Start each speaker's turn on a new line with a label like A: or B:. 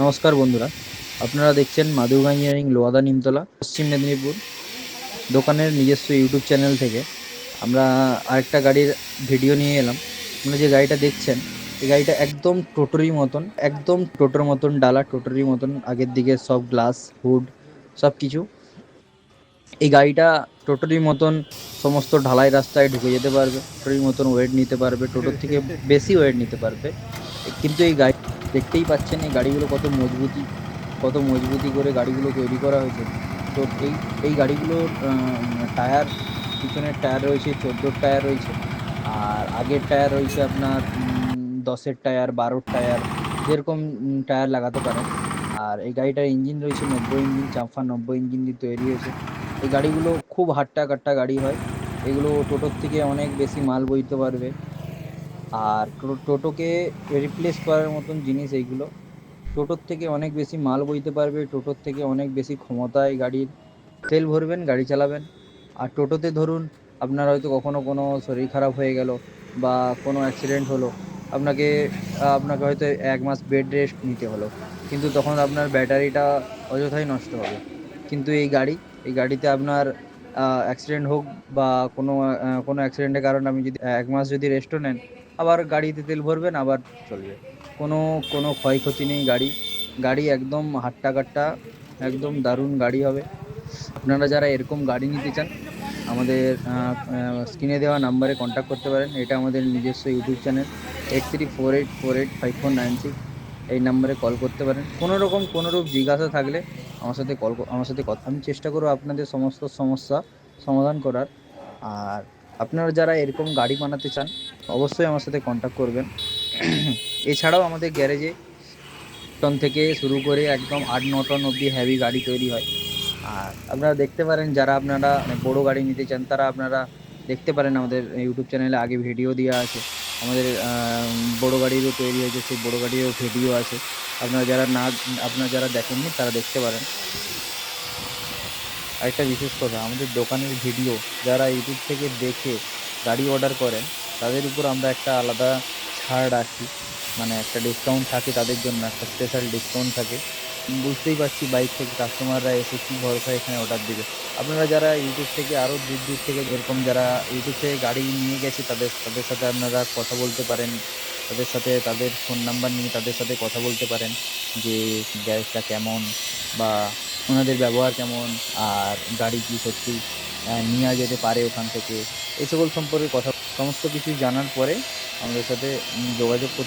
A: নমস্কার বন্ধুরা, আপনারা দেখছেন মাধুরগা ইঞ্জিনিয়ারিং লোহাদা নিমতলা পশ্চিম মেদিনীপুর দোকানের নিজস্ব ইউটিউব চ্যানেল থেকে আমরা আরেকটা গাড়ির ভিডিও নিয়ে এলাম। আপনারা যে গাড়িটা দেখছেন, এই গাড়িটা একদম টোটোরই মতন, একদম টোটোর মতন ডালা, টোটোরই মতন আগের দিকে সব গ্লাস, হুড সব কিছু। এই গাড়িটা টোটোরই মতন সমস্ত ঢালাই রাস্তায় ঢুকে যেতে পারবে, টোটোরই মতন ওয়েট নিতে পারবে, টোটোর থেকে বেশি ওয়েট নিতে পারবে। কিন্তু এই গাড়ি দেখতেই পাচ্ছেন এই গাড়িগুলো কত মজবুতি করে গাড়িগুলো তৈরি করা হয়েছে। তো এই গাড়িগুলোর টায়ার, পিছনের টায়ার রয়েছে 14 টায়ার রয়েছে, আর আগের টায়ার রয়েছে আপনার 10-এর টায়ার, 12-র টায়ার, যেরকম টায়ার লাগাতে পারেন। আর এই গাড়িটার ইঞ্জিন রয়েছে 90 ইঞ্জিন, চাম্ফা 90 ইঞ্জিন দিয়ে তৈরি হয়েছে। এই গাড়িগুলো খুব হাট্টা কাট্টা গাড়ি হয়। এগুলো টোটোর থেকে অনেক বেশি মাল বইতে পারবে। আর টোটোকে রিপ্লেস করার মতন জিনিস এইগুলো। টোটোর থেকে অনেক বেশি মাল বইতে পারবে, টোটোর থেকে অনেক বেশি ক্ষমতা এই গাড়ির। তেল ভরবেন, গাড়ি চালাবেন। আর টোটোতে ধরুন আপনার হয়তো কখনো কোনো শরীর খারাপ হয়ে গেল বা কোনো অ্যাক্সিডেন্ট হলো, আপনাকে আপনাকে হয়তো 1 মাস বেড রেস্ট নিতে হলো, কিন্তু তখন আপনার ব্যাটারিটা অযথাই নষ্ট হবে। কিন্তু এই গাড়িতে আপনার অ্যাক্সিডেন্ট হোক বা কোনো অ্যাক্সিডেন্টের কারণে আপনি যদি 1 মাস যদি রেস্টও নেন, আবার গাড়িতে তেল ভরবেন, আবার চলবে। কোনো কোনো ক্ষয়ক্ষতি নেই গাড়ি। গাড়ি একদম হাট্টা কাট্টা, একদম দারুণ গাড়ি হবে। আপনারা যারা এরকম গাড়ি নিতে চান, আমাদের স্ক্রিনে দেওয়া নাম্বারে কন্ট্যাক্ট করতে পারেন। এটা আমাদের নিজস্ব ইউটিউব চ্যানেল, 8348485496। এই নাম্বারে কল করতে পারেন। কোনোরূপ জিজ্ঞাসা থাকলে আমার সাথে কথা, আমি চেষ্টা করবো আপনাদের সমস্ত সমস্যা সমাধান করার। আর আপনারা যারা এরকম গাড়ি বানাতে চান, অবশ্যই আমার সাথে কন্ট্যাক্ট করবেন। এছাড়াও আমাদের গ্যারেজে টন থেকে শুরু করে একদম 8-9 টন অব্দি হেভি গাড়ি তৈরি হয়। আর আপনারা দেখতে পারেন, যারা আপনারা মানে বড় গাড়ি নিতে চান, তারা আপনারা দেখতে পারেন আমাদের ইউটিউব চ্যানেলে আগে ভিডিও দেওয়া আছে। আমাদের বড় গাড়িরও তৈরি হয়েছে, সেই বড় গাড়িরও ভিডিও আছে। আপনারা যারা দেখেননি তারা দেখতে পারেন। আরেকটা বিশেষ কথা, আমাদের দোকানের ভিডিও যারা ইউটিউব থেকে দেখে গাড়ি অর্ডার করেন, তাদের উপর আমরা একটা আলাদা ছাড় রাখি। মানে একটা ডিসকাউন্ট থাকে তাদের জন্য, একটা স্পেশাল ডিসকাউন্ট থাকে। বুঝতেই পারছি বাইক থেকে কাস্টমাররা এসে কি ভরসায় এখানে অর্ডার দিবে। আপনারা যারা ইউটিউব থেকে আরও দূর দূর থেকে, এরকম যারা ইউটিউব থেকে গাড়ি নিয়ে গেছে, তাদের তাদের সাথে আপনারা কথা বলতে পারেন। তাদের সাথে তাদের ফোন নাম্বার নিয়ে তাদের সাথে কথা বলতে পারেন যে গ্যারেজটা কেমন বা ওনাদের ব্যবহার কেমন, আর গাড়ি কি সত্যি নেওয়া যেতে পারে ওখান থেকে, এই সকল সম্পর্কে কথা, সমস্ত কিছু জানার পরে আমাদের সাথে যোগাযোগ করতে